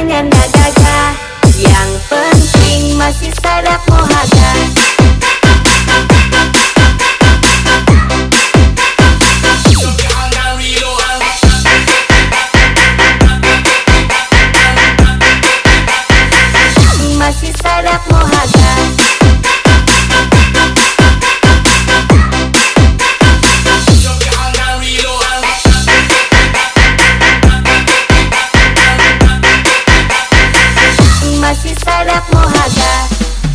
kitanya nggak gagah, yang penting masih sadak mohaga. Masih sadak mohaga. Masih sadak mohaga.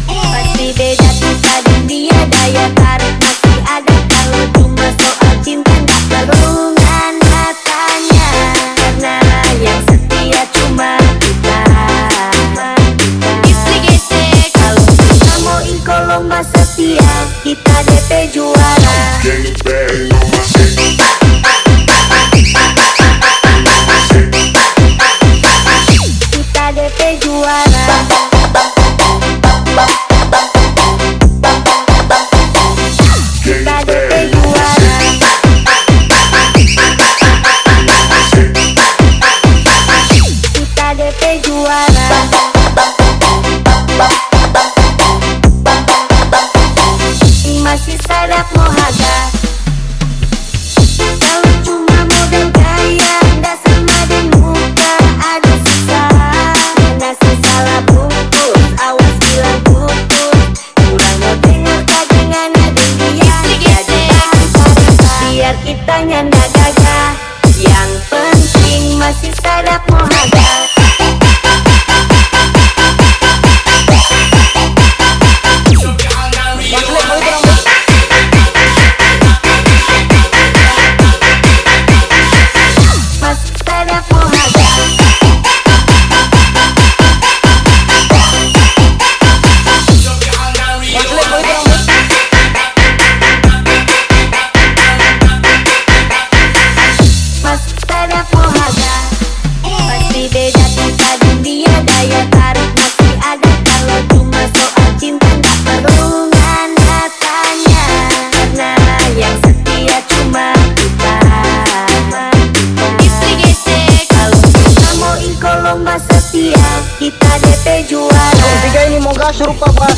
Pasti beda kita dan dia, daya tarik masih ada. Kalau cuma soal cinta nggak perlungan matanya, karena yang setia cuma kita. Kalau kita mau ingko lomba setia, kita DP juara. Kita DP juara. Kita DP juara. Kita DP juara. Masih sadak mohaga. Kalau cuma modal gaya, nggak sama di muka ada susah. Nasi salah bungkus, awas bilang putus. Kurang mau dengar kadangan ada dia. Jadi biar kitanya nggak gagah, yang penting masih sadak mohaga. Masih sadak mohaga. Masih sadak mohaga. Pasti beda kita dan dia, daya tarik masih ada. Kalau cuma soal cinta nggak perlungan matanya, karena yang setia cuma kita. Kalau kita mau ingko lomba setia, kita DP juara. Tiga ini mau gas rupa pas